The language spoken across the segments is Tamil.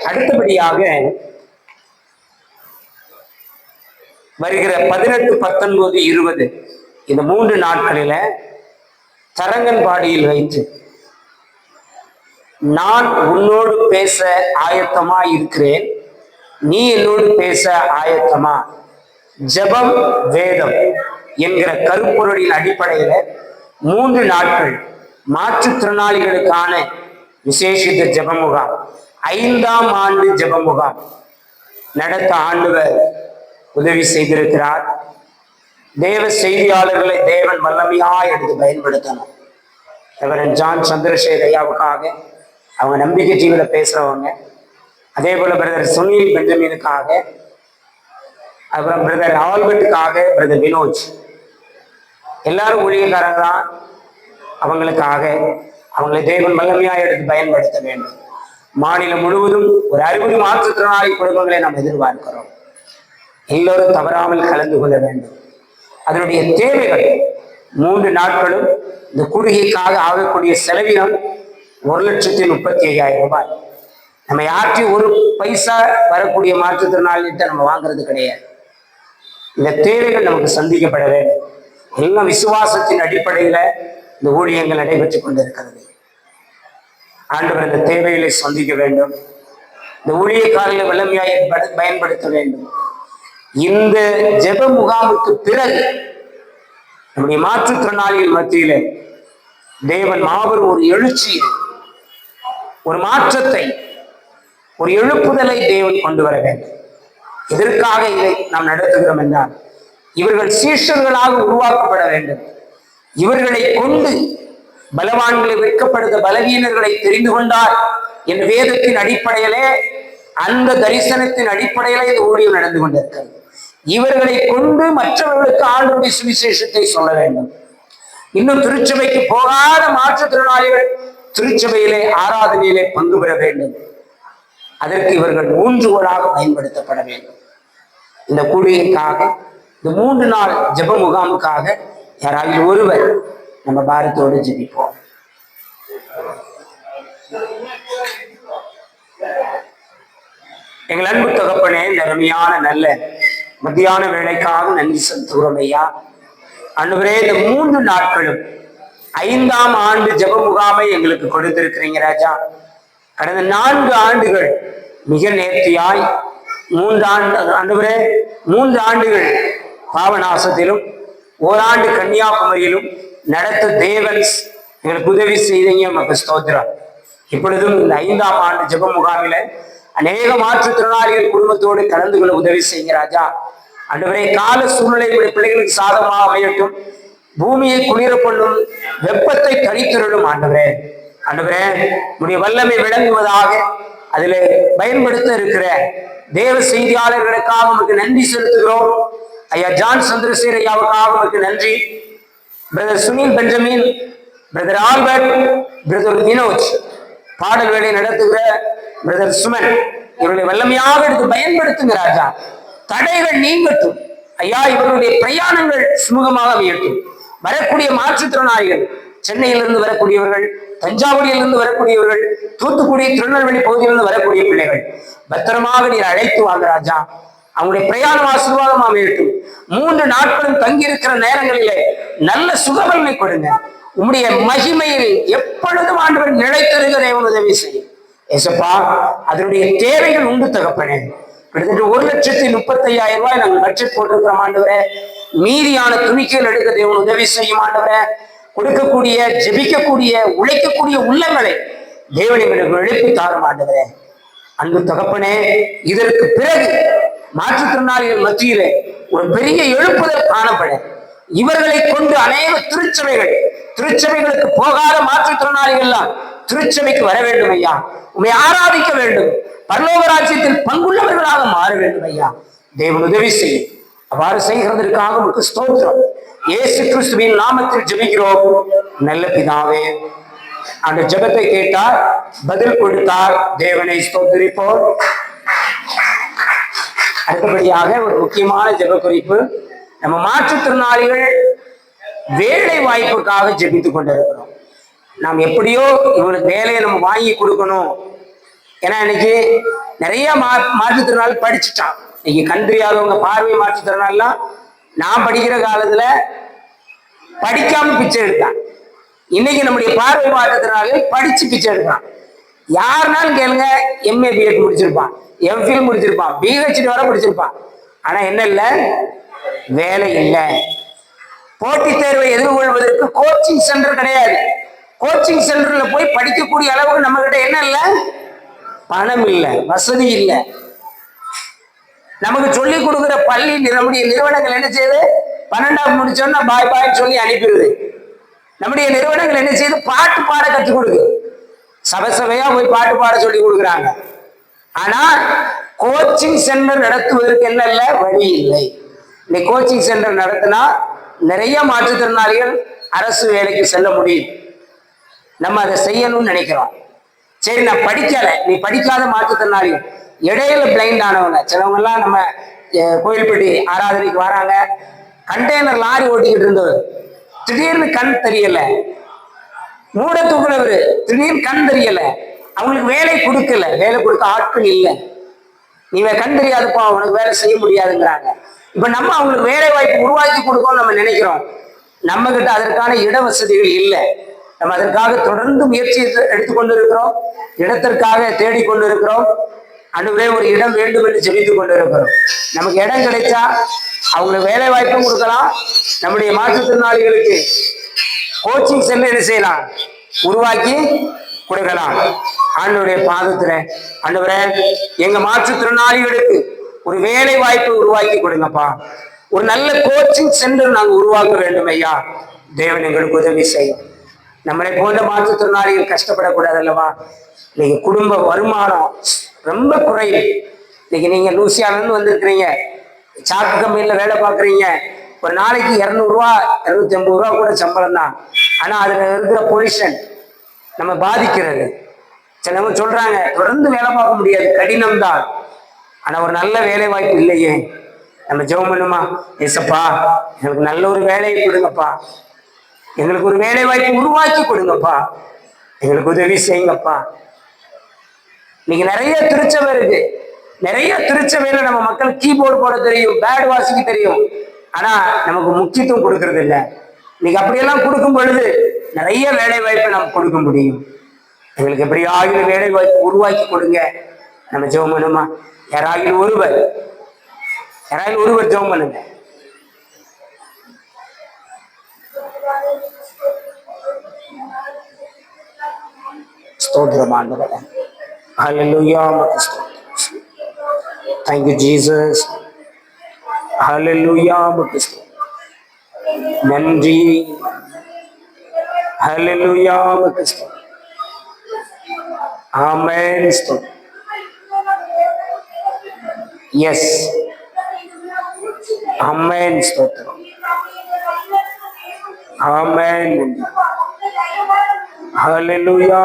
அடுத்தபடியாக வருகிற 18, 19, 20 இந்த 3 நாட்களில தரங்கன்பாடியில் வைத்து நான் உன்னோடு பேச ஆயத்தமா இருக்கிறேன், நீ என்னோடு பேச ஆயத்தமா, ஜெபம் வேதம் என்கிற கருப்பொருளின் அடிப்படையில 3 நாட்கள் மாற்றுத்திறனாளிகளுக்கான விசேஷித்த ஜெப முகாம், 5ஆம் ஆண்டு ஜெப முகாம் நடத்த ஆண்டவர் உதவி செய்திருக்கிறார். தேவ செய்தியாளர்களை தேவன் வல்லமையாய் எடுத்து பயன்படுத்தணும். ரெவரண்ட் ஜான் சந்திரசேகர் ஐயாவுக்காக, அவங்க நம்பிக்கை டிவியில பேசுறவங்க, அதே போல பிரதர் சுனில் பெஞ்சமினுக்காக, அப்புறம் பிரதர் ஆல்பர்ட்டுக்காக, பிரதர் வினோஜ், எல்லாரும் ஊழியக்காரங்க தான். அவங்களுக்காக அவங்களை தேவன் வல்லமையாய் எடுத்து பயன்படுத்த வேண்டும். மாநிலம் முழுவதும் ஒரு 60 மாற்றுத்திறனாளி குடும்பங்களை நாம் எதிர்பார்க்கிறோம். எல்லோரும் தவறாமல் கலந்து கொள்ள வேண்டும். அதனுடைய தேவைகள் 3 நாட்களும் இந்த கூடுகைக்காக ஆகக்கூடிய செலவினம் 1,35,000 ரூபாய். நம்ம யார்ட்டையும் ஒரு பைசா வரக்கூடிய மாற்றுத்திறனாளிகிட்ட நம்ம வாங்குறது கிடையாது. இந்த தேவைகள் நமக்கு சந்திக்கப்பட வேண்டும். எல்லாம் விசுவாசத்தின் அடிப்படையில இந்த ஊழியங்கள் நடைபெற்றுக் கொண்டிருக்கிறது. ஆண்டவர் இந்த தேவைகளை சந்திக்க வேண்டும். இந்த ஊழியக்காரர்களை வல்லமையாய் பயன்படுத்த வேண்டும். இந்த ஜெப முகாமுக்கு பிறகு நம்முடைய மாற்றுத்திறனாளிகள் மத்தியில தேவன் மாபெரும் ஒரு எழுச்சி, ஒரு மாற்றத்தை, ஒரு எழுப்புதலை தேவன் கொண்டு வர வேண்டும். எதற்காக இதை நாம் நடத்துகிறோம் என்றால், இவர்கள் சீஷர்களாக உருவாக்கப்பட வேண்டும். இவர்களை கொண்டு பலவான்களை வெட்கப்படுத்த பலவீனர்களை தெரிந்து கொண்டார் என்ற வேதத்தின் அடிப்படையிலே, அந்த தரிசனத்தின் அடிப்படையிலே இந்த ஊழியம் நடந்து கொண்டிருக்கிறது. இவர்களை கொண்டு மற்றவர்களுக்கு ஆண்டவருடைய சுவிசேஷத்தை சொல்ல வேண்டும். இன்னும் திருச்சபைக்கு போகாத மாற்றுத்திறனாளிகள் திருச்சபையிலே ஆராதனையிலே பங்கு பெற வேண்டும். அதற்கு இவர்கள் ஊன்றுகோலாக பயன்படுத்தப்பட வேண்டும். இந்த கூலியைக்காக, இந்த 3 நாள் ஜெப முகாமுக்காக யாராவது ஒருவர் நம்ம பாரத்தோடு ஜெபிப்போம். எங்கள் அன்பு தகப்பனே, இந்த அருமையான நல்ல மத்தியான வேலைக்காக நன்றி செலுத்துகிறோம் ஐயா. ஆண்டவரே, இந்த 3 நாட்களும் 5ஆம் ஆண்டு ஜெப முகாமை எங்களுக்கு கொடுத்திருக்கிறீங்க ராஜா. கடந்த 4 ஆண்டுகள் மிக நேர்த்தியாய், 3 ஆண்டுகள் பாவநாசத்திலும், ஓராண்டு கன்னியாகுமரியிலும் நடத்த தேவன் எங்களுக்கு உதவி செய்தீங்க. நமக்கு ஸ்தோத்திரம். இப்பொழுதும் இந்த 5ஆம் ஆண்டு ஜெப முகாமில அநேக மாற்றுத்திறனாளிகள் குடும்பத்தோடு கலந்து கொள்ள உதவி செய்யுங்க ராஜா. ஆண்டவரே, கால சூழ்நிலைகளுடைய பிள்ளைகளுக்கு சாதமாக அமையட்டும். பூமியை குளிர கொள்ளும், வெப்பத்தை தனித்திரளும் ஆண்டவரே. ஆண்டவரே, உடைய வல்லமை விளங்குவதாக அதில் பயன்படுத்த இருக்கிற தேவ செய்தியாளர்களுக்காக உங்களுக்கு நன்றி செலுத்துகிறோம் ஐயா. ஜான் சந்திரசேகர் ஐயாவுக்காக உங்களுக்கு நன்றி. Brother Sunil Benjamin, brother Albert, brother Vinoj, பாடல் வேலை நடத்துகிற பிரதர் சுமன், இவர்களை வல்லமையாக எடுத்து பயன்படுத்துங்க ராஜா. தடைகள் நீங்கட்டும் ஐயா. இவர்களுடைய பிரயாணங்கள் சுமூகமாக அமையட்டும். வரக்கூடிய மாற்றுத்திறனாளிகள், சென்னையிலிருந்து வரக்கூடியவர்கள், தஞ்சாவூரிலிருந்து வரக்கூடியவர்கள், தூத்துக்குடி, திருநெல்வேலி பகுதியிலிருந்து வரக்கூடிய பிள்ளைகள் பத்திரமாக நீர் அழைத்து வாங்க ராஜா. அவங்களுடைய பிரயாணம் ஆசீர்வாதமாக அமையட்டும். 3 நாட்களும் தங்கியிருக்கிற நேரங்களிலே நல்ல சுகவன்மை கொடுங்க. உம்முடைய மகிமையில் எப்பொழுதும் ஆண்டவர் நிலைத்திருக்கிற உதவி செய்யும் ஏசப்பா. அதனுடைய தேவைகள் உண்டு தகப்பனே. கிட்டத்தட்ட 1,35,000 ரூபாய் நாங்கள் பட்ஜெட் போட்டிருக்கிறோம் ஆண்டவரே. மீதியான துணிக்கைகள் எடுக்க தேவன் உதவி செய்யும் ஆண்டவரே. கொடுக்கக்கூடிய, ஜெபிக்கக்கூடிய, உழைக்கக்கூடிய உள்ளங்களை தேவன் எங்களுக்கு எழுப்பி தாரும் ஆண்டவரே. அன்பு தகப்பனே, இதற்கு பிறகு மாற்றுத்திறனாளிகள் மத்தியிலே ஒரு பெரிய எழுப்புதல் காணப்பட, இவர்களை கொண்டு அநேக திருச்சபைகளுக்கு போகாத மாற்றுத்திறனாளிகள் எல்லாம் திருச்சபைக்கு வர வேண்டும் ஐயா. உம்மை ஆராதிக்க வேண்டும், பரலோக ராஜ்யத்தில் பங்குள்ளவர்களாக மாற வேண்டும் ஐயா. தேவன் உதவி செய்யும். அவ்வாறு செய்கிறதற்காக உங்களுக்கு ஸ்தோத்திரம். இயேசு கிறிஸ்துவின் நாமத்தில் ஜெபிக்கிறோம் நல்ல பிதாவே. அந்த ஜெபத்தை கேட்டார், பதில் கொடுத்தார். தேவனை ஸ்தோத்திரிப்போம். அடுத்தபடியாக ஒரு முக்கியமான ஜெப குறிப்பு. நம்ம மாற்றுத்திறனாளிகள் வேலை வாய்ப்புக்காக ஜெபித்துக் கொண்டிருக்கிறோம். நாம் எப்படியோ இவங்களுக்கு வேலையை நம்ம வாங்கி கொடுக்கணும். ஏன்னா இன்னைக்கு நிறைய மாற்றுத்திறனாளி படிச்சுட்டான். இன்னைக்கு கண் தெரியாதவங்க, பார்வை மாற்றுத்திறனாலாம் நான் படிக்கிற காலத்துல படிக்காம பிச்சை எடுத்தான். இன்னைக்கு நம்முடைய பார்வை மாற்றுத்திறனாளிகள் படிச்சு பிச்சை எடுக்கிறான். யாருனாலும் கேளுங்க, எம்ஏ பிஎட் முடிச்சிருப்பான், எம்ஃபில் முடிச்சிருப்பான், பிஹெச்டி வர முடிச்சிருப்பான். ஆனா என்ன இல்லை, வேலை இல்லை. போட்டித் தேர்வை எதிர்கொள்வதற்கு கோச்சிங் சென்டர் கிடையாது. கோச்சிங் சென்டர்ல போய் படிக்கக்கூடிய அளவுக்கு நம்ம கிட்ட என்ன இல்லை, பணம் இல்லை, வசதி இல்லை. நமக்கு சொல்லி கொடுக்குற பள்ளி நம்முடைய நிறுவனங்கள் என்ன செய்யுது, 12ஆம் முடிச்சோன்னா பாய் பாய் சொல்லி அனுப்பிடுது. நம்முடைய நிறுவனங்கள் என்ன செய்யுது, பாட்டு பாட கற்றுக் கொடுக்குது. சபையா போய் பாட்டு பாட சொல்லி கொடுக்குறாங்க. ஆனா கோச்சிங் சென்டர் நடத்துவதற்கு என்ன இல்லை, வழி இல்லை. இந்த கோச்சிங் சென்டர் நடத்தினா நிறைய மாற்றுத்திறனாளிகள் அரசு வேலைக்கு செல்ல முடியும். நம்ம அதை செய்யணும்னு நினைக்கிறோம். சரி, நான் படிக்கல, நீ படிக்காத மாற்றுத்திறனாளிகள், இடையில பிளைண்ட் ஆனவங்க சிலவங்க எல்லாம் நம்ம கோயில்பட்டி ஆராதனைக்கு வராங்க. கண்டெய்னர் லாரி ஓட்டிக்கிட்டு இருந்தவர் திடீர்னு கண் தெரியல, மூட தூக்குறவர் திடீர்னு கண் தெரியல, அவங்களுக்கு வேலை கொடுக்கல, வேலை கொடுக்க ஆட்கள் இல்லை. நீ கண் தெரியாதுப்பா, உனக்கு வேலை செய்ய முடியாதுங்கிறாங்க. இப்ப நம்ம அவங்களுக்கு வேலை வாய்ப்பு உருவாக்கி கொடுக்கோம் நம்ம நினைக்கிறோம். நம்ம கிட்ட அதற்கான இட வசதிகள் இல்லை. நம்ம அதற்காக தொடர்ந்து முயற்சி எடுத்துக்கொண்டு இருக்கிறோம், இடத்திற்காக தேடிக்கொண்டு இருக்கிறோம். அன்றுவரே ஒரு இடம் வேண்டும் என்று ஜெபித்துக் கொண்டு இருக்கிறோம். நமக்கு இடம் கிடைச்சா அவங்களுக்கு வேலை வாய்ப்பும் கொடுக்கலாம். நம்முடைய மாற்றுத்திறனாளிகளுக்கு கோச்சிங் சென்டர் என்ன செய்யலாம், உருவாக்கி கொடுக்கலாம். ஆண்டவருடைய பாதத்துல, ஆண்டவரே எங்க மாற்றுத்திறனாளிகளுக்கு ஒரு வேலை வாய்ப்பை உருவாக்கி கொடுங்கப்பா. ஒரு நல்ல கோச்சிங் சென்டர் நாங்கள் உருவாக்க வேண்டும் ஐயா. தேவன் எங்களுக்கு உதவி செய்யும். நம்மளை போன்ற மாற்றுத்திறனாளிகள் கஷ்டப்படக்கூடாது அல்லவா? இன்னைக்கு குடும்ப வருமானம் ரொம்ப குறைவு. இன்னைக்கு நீங்க லூசியானு வந்திருக்கிறீங்க, சாக்கு கம்பெனியில் வேலை பார்க்குறீங்க. ஒரு நாளைக்கு 200 ரூபா 250 ரூபா கூட சம்பளம் தான். ஆனா அதுல இருக்கிற பொல்யூஷன் நம்ம பாதிக்கிறது. சிலவங்க சொல்றாங்க தொடர்ந்து வேலை பார்க்க முடியாது, கடினம் தான். ஆனா ஒரு நல்ல வேலை வாய்ப்பு இல்லையே. நம்ம ஜெபம் பண்ணுமா, ஏசப்பா எங்களுக்கு நல்ல ஒரு வேலையை கொடுங்கப்பா, எங்களுக்கு ஒரு வேலை வாய்ப்பு உருவாக்கி கொடுங்கப்பா, எங்களுக்கு உதவி செய்யுங்கப்பா. இன்னைக்கு நிறைய திருச்சபை இருக்கு. நிறைய திருச்சபையில நம்ம மக்கள் கீபோர்டு போட தெரியும், பேட் வாசிக்க தெரியும், ஆனா நமக்கு முக்கியத்துவம் கொடுக்கறது இல்லை. இன்னைக்கு அப்படியெல்லாம் கொடுக்கும் பொழுது நிறைய வேலை வாய்ப்பை நம்ம கொடுக்க முடியும். எங்களுக்கு எப்படியாகிலும் வேலை வாய்ப்பு உருவாக்கி கொடுங்க. நம்ம ஜெபம் பண்ணுமா, யாராகிலும் ஒருவர் ஜெபம் பண்ணுங்க. ஸ்தோத்திரம் ஆண்டவரே. ஹல்லேலூயா. Thank you Jesus. ஹல்லேலூயா. நன்றி. ஹல்லேலூயா. ஆமென். எஸ், ஆமென். ஸ்தோத்திரம். ஆமென். ஹல்லேலூயா.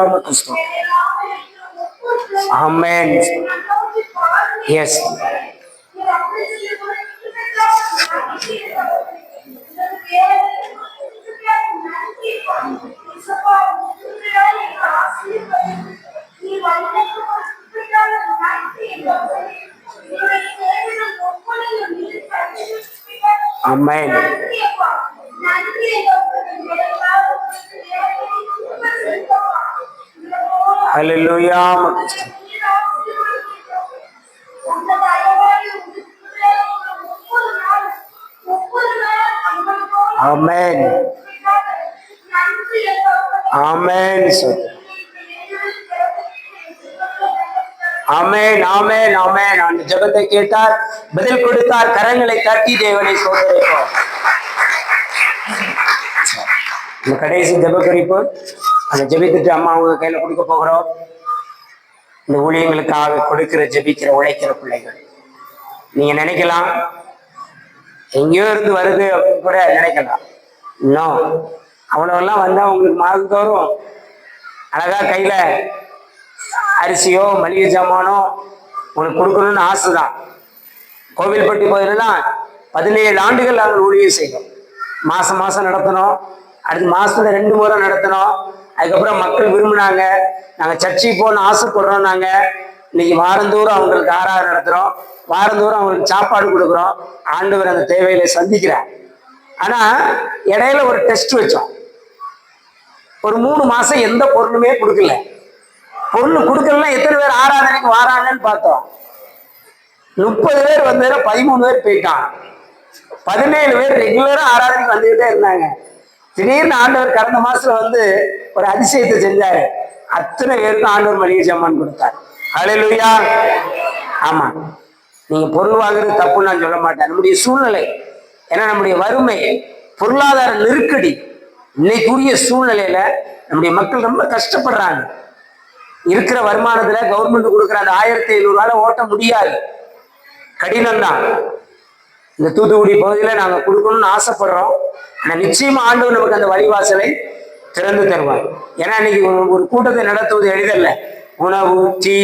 ஆமென். எஸ். ஆமென். ஹல்லேலூயா. ஆமென். ஆமென். ஆமென். ஆமென். ஆமென். அந்த ஜெபத்தை கேட்டார், பதில் கொடுத்தார். கரங்களை தட்டி தேவனை சோதரிப்போம். இந்த கடைசி ஜெப குறிப்பு அந்த ஜெபித்துட்டு அம்மா அவங்க கையில கொடுக்க போகிறோம். இந்த ஊழியங்களுக்காக கொடுக்கிற, ஜெபிக்கிற, உழைக்கிற பிள்ளைகள். நீங்க நினைக்கலாம் எங்கேயோ இருந்து வருது அப்படின்னு கூட நினைக்கலாம். இன்னும் அவ்வளோலாம் வந்தா உங்களுக்கு மாதந்தோறும் அழகா கையில அரிசியோ மளிகை ஜாமானோ உங்களுக்கு கொடுக்கணும்னு ஆசைதான். கோவில்பட்டி பகுதியிலாம் 17 ஆண்டுகள் நாங்கள் ஊழியம் செய்தோம். மாசம் நடத்தினோம். அடுத்த மாசத்துல 2 முறை நடத்தினோம். அதுக்கப்புறம் மக்கள் விரும்பினாங்க, நாங்கள் சர்ச்சைக்கு போகணும்னு ஆசைப்படுறோம். நாங்கள் இன்னைக்கு வாரந்தோறும் அவங்களுக்கு ஆராதனை நடத்துறோம், வாரந்தோறும் அவங்களுக்கு சாப்பாடு கொடுக்குறோம். ஆண்டவர் அந்த தேவையில சந்திக்கிறார். ஆனா இடையில ஒரு டெஸ்ட் வச்சோம். ஒரு 3 மாசம் எந்த பொருளுமே கொடுக்கல. பொருள் கொடுக்கலன்னா எத்தனை பேர் ஆராதனைக்கு வாராங்கன்னு பார்த்தோம். 30 பேர் வந்ததுல 13 பேர் போயிட்டான். 17 பேர் ரெகுலரா ஆராதனைக்கு வந்துகிட்டே இருந்தாங்க. திடீர்னு ஆண்டவர் கடந்த மாசத்துல வந்து ஒரு அதிசயத்தை செஞ்சாரு. அத்தனை பேருக்கும் ஆண்டவர் மளிகை சாமான் கொடுத்தார். ஹல்லேலூயா. ஆமா, நீங்க பொருள் வாங்குறது தப்புன்னு நான் சொல்ல மாட்டேன். நம்முடைய சூழ்நிலை, ஏன்னா நம்முடைய வறுமை, பொருளாதார நெருக்கடி, இன்னைக்குரிய சூழ்நிலையில நம்முடைய மக்கள் ரொம்ப கஷ்டப்படுறாங்க. இருக்கிற வருமானத்துல கவர்மெண்ட் கொடுக்குற அந்த 1500 ஓட்ட முடியாது, கடினம் தான். இந்த தூத்துக்குடி பகுதியில நாங்க கொடுக்கணும்னு ஆசைப்படுறோம். ஆனா நிச்சயமா ஆண்டவர் நமக்கு அந்த வழிவாசலை திறந்து தருவார். ஏன்னா இன்னைக்கு ஒரு கூட்டத்தை நடத்துவது எளிதல்ல. உணவு, டீ,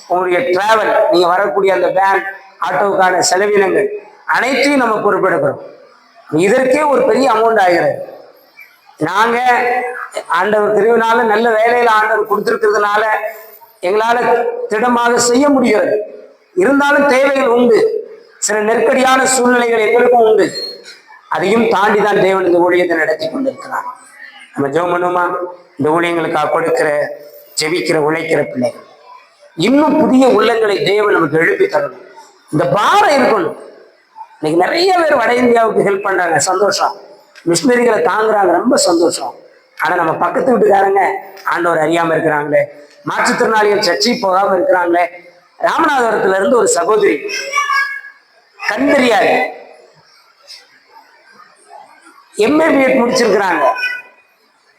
உங்களுடைய டிராவல், நீங்க வரக்கூடிய அந்த வேன், ஆட்டோவுக்கான செலவினங்கள் அனைத்தையும் நம்ம பொறுப்பெடுக்கிறோம். இதற்கே ஒரு பெரிய அமௌண்ட் ஆகிறது. நாங்க ஆண்டவர் திருவினால நல்ல வேலையில ஆண்டவர் கொடுத்திருக்கிறதுனால எங்களால திடமாக செய்ய முடிகிறது. இருந்தாலும் தேவைகள் உண்டு, சில நெருக்கடியான சூழ்நிலைகள் எங்களுக்கும் உண்டு. அதையும் தாண்டி தான் தேவன் இந்த ஊழியத்தை நடத்தி கொண்டிருக்கிறார். நம்ம ஜெபம் பண்ணுவோமா? இந்த ஊழியங்களுக்காக கொடுக்கிற, ஜெபிக்கிற, உழைக்கிற பிள்ளைகள் இன்னும் புதிய உள்ளங்களை தேவன் நமக்கு எழுப்பி தரணும். இந்த பாரம் இருக்கணும். இன்னைக்கு நிறைய பேர் வட இந்தியாவுக்கு ஹெல்ப் பண்றாங்க, சந்தோஷம். மிஷினரிகளை தாங்குறாங்க, ரொம்ப சந்தோஷம். ஆனா நம்ம பக்கத்து வீட்டுக்காரங்க ஆண்டவர் அறியாம இருக்கிறாங்களே, மாற்றுத்திறனாளிகள் சர்ச்சை போகாம இருக்கிறாங்களே. ராமநாதபுரத்துல இருந்து ஒரு சகோதரி, கண் தெரியாது, MA BEd முடிச்சிருக்கிறாங்க.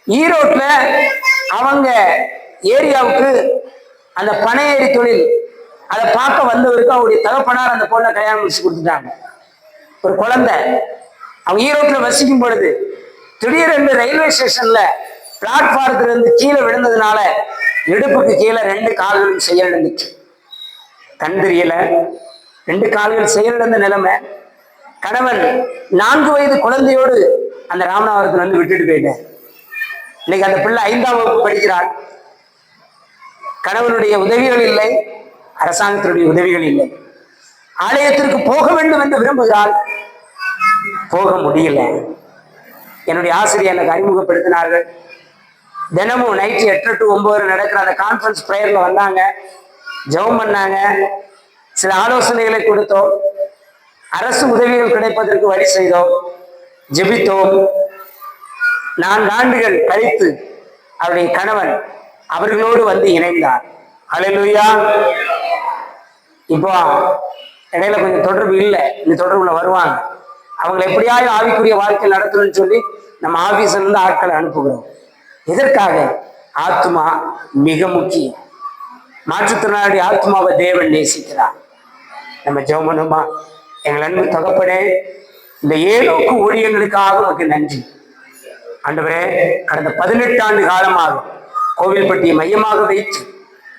ஈரோட்ல அவங்க ஏரியாவுக்கு அந்த பனையேறி தொழில் அதை பார்க்க வந்தவருக்கு அவருடைய தகப்பனார் அந்த பொண்ணை கல்யாணம் முடிச்சு கொடுத்துட்டாங்க. ஒரு குழந்தை. அவங்க ஈரோட்ல வசிக்கும் பொழுது திடீரென்று ரயில்வே ஸ்டேஷன்ல பிளாட்பாரத்துல இருந்து கீழே விழுந்ததுனால இடுப்புக்கு கீழே 2 கால்களும் செயலிழந்துச்சு. கண் தெரியல, 2 கால்கள் செயலிழந்த நிலைமை. கணவன் 4 வயது குழந்தையோடு அந்த ராமநாதபுரத்துல வந்து விட்டுட்டு போயிட்டேன். இன்னைக்கு அந்த பிள்ளை 5ஆம் வகுப்பு படிக்கிறாள். கணவனுடைய உதவிகள் இல்லை, அரசாங்கத்தினுடைய உதவிகள் இல்லை. ஆலயத்திற்கு போக வேண்டும் என்று விரும்புகிறாள், போக முடியல. என்னுடைய ஆசிரியர் எனக்கு அறிமுகப்படுத்தினார்கள். தினமும் நைட்டு 8 to 9 நடக்கிற அந்த கான்ஃபரன்ஸ் பிரேயர்ல வந்தாங்க, ஜெபம் பண்ணாங்க, சில ஆலோசனைகளை கொடுத்தோம், அரசு உதவிகள் கிடைப்பதற்கு வழி செய்தோம், ஜெபித்தோம். 4 ஆண்டுகள் கழித்து அவருடைய கணவன் அவர்களோடு வந்து இணைந்தார். ஹல்லேலூயா. இப்போ இடையில கொஞ்சம் தொடர்பு இல்லை, இந்த தொடர்புல வருவாங்க. அவங்களை எப்படியாவது ஆவிக்குரிய வாழ்க்கை நடத்தணும்னு சொல்லி நம்ம ஆபீஸ்ல இருந்து ஆட்களை அனுப்புகிறோம். எதற்காக? ஆத்மா மிக முக்கியம். மாற்றுத்திறனாளி ஆத்மாவை தேவன் நேசிக்கிறார். நம்ம ஜெபம் பண்ணுமா? எங்கள் அன்பு தகப்பனே, இந்த ஏலோக்கு ஊழியங்களுக்காக உனக்கு நன்றி ஆண்டவரே. கடந்த 18 ஆண்டு காலமாக கோவில்பட்டியை மையமாக வைத்து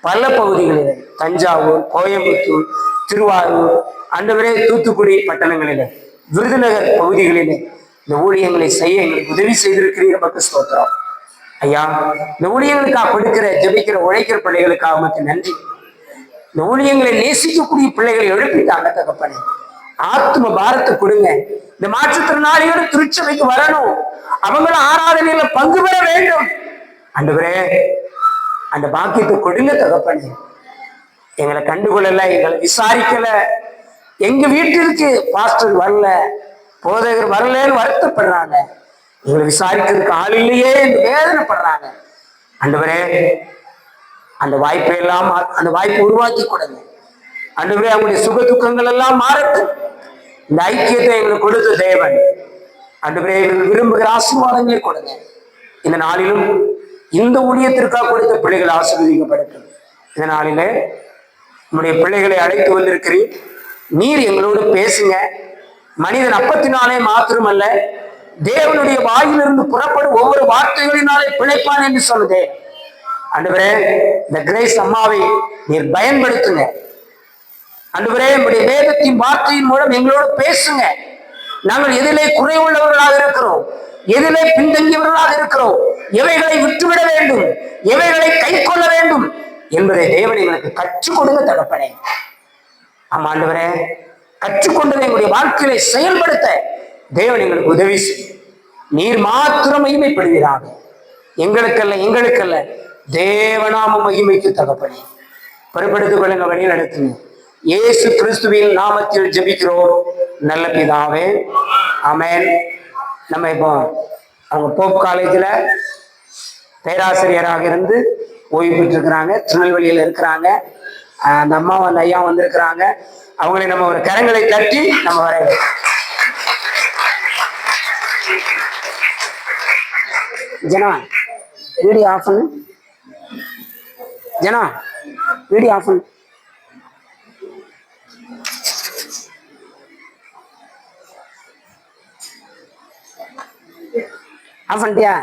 பல பகுதிகளில், தஞ்சாவூர், கோயம்புத்தூர், திருவாரூர், ஆண்டவரே தூத்துக்குடி பட்டணங்களில், விருதுநகர் பகுதிகளிலே இந்த ஊழியங்களை செய்ய எங்களுக்கு உதவி செய்திருக்கிறீர்கள். நமக்கு ஸ்தோத்திரம் ஐயா. இந்த ஊழியங்களுக்காக கொடுக்கிற, ஜெபிக்கிற, உழைக்கிற பிள்ளைகளுக்காக நமக்கு நன்றி. இந்த ஊழியங்களை நேசிக்கக்கூடிய பிள்ளைகளை எழுப்பிட்டாங்க தகப்பனே. ஆத்ம பாரத்தை கொடுங்க. இந்த மாற்றுத்திறனாளியோட திருச்சபைக்கு வரணும், அவங்களும் ஆராதனையில பங்கு பெற வேண்டும். ஆண்டவரே அந்த பாக்கியத்தை கொடுங்க தகப்பனே. எங்களை கண்டுகொள்ளல, எங்களை விசாரிக்கல, எங்க வீட்டிற்கு பாஸ்டர் வரல, போதகர் வரலன்னு வருத்தப்படுறாங்க, எங்களை விசாரிக்கிறதுக்கு ஆள் இல்லையே என்று வேதனைப்படுறாங்க. ஆண்டவரே அந்த வாய்ப்பை எல்லாம், அந்த வாய்ப்பை உருவாக்கி கொடுங்க ஆண்டவரே. அவங்களுடைய சுக துக்கங்கள் எல்லாம் மாறட்டும். இந்த ஐக்கியத்தை எங்களுக்கு கொடுத்த தேவன் ஆண்டவரே, விரும்புகிற ஆசீர்வாதங்களை கொடுங்க. இந்த நாளிலும் இந்த ஊழியத்திற்காக கொடுத்த பிள்ளைகள் ஆசீர்வதிக்கப்படட்டும். இந்த நாளிலே நம்முடைய பிள்ளைகளை அழைத்து வந்திருக்கிறீர். நீர் எங்களோடு பேசுங்க. மனிதன் அப்பத்தினாலே மாத்திரமல்ல, தேவனுடைய வாயிலிருந்து புறப்படும் ஒவ்வொரு வார்த்தைகளினாலே பிழைப்பான் என்று சொன்னதே. ஆண்டவரே இந்த கிரேஸ் அம்மாவை நீர் பயன்படுத்துங்க ஆண்டவரே. நம்முடைய வேதத்தின் வார்த்தையின் மூலம் எங்களோடு பேசுங்க. நாங்கள் எதிலே குறை உள்ளவர்களாக இருக்கிறோம், எதிலே பின்தங்கியவர்களாக இருக்கிறோம், எவைகளை விட்டுவிட வேண்டும், எவைகளை கை கொள்ள வேண்டும், என்பதை தேவன் எங்களுக்கு கற்றுக் கொடுங்க தகப்பனே. ஆமா ஆண்டவரே, கற்றுக்கொண்டதை எங்களுடைய வாழ்க்கையில செயல்படுத்த தேவன் எங்களுக்கு உதவி செய்யும். நீர் மாத்திரம் மகிமைப்படுவீராக. எங்களுக்கல்ல தேவநாம மகிமைக்கு தகப்பனே. பொறுப்படுத்திக் கொள்ளுங்க, வழி நடத்துங்க. இயேசு கிறிஸ்துவின் நாமத்தில் ஜெபிக்கிறோம் நல்ல பிதாவே, ஆமென். நம்ம இப்போ அவங்க போப் காலேஜில் பேராசிரியராக இருந்து ஓய்வு பெற்றிருக்கிறாங்க. திருநெல்வேலியில் இருக்கிறாங்க. அந்த அம்மா அந்த ஐயா வந்திருக்கிறாங்க. அவங்களை நம்ம ஒரு கரங்களை தட்டி நம்ம வர ஜனா வீடியோ ஆஃப் பண்ணு. ஜனா வீடியோ ஆஃப் பண்ணு. ஆஃப் பண்ணிட்டியா?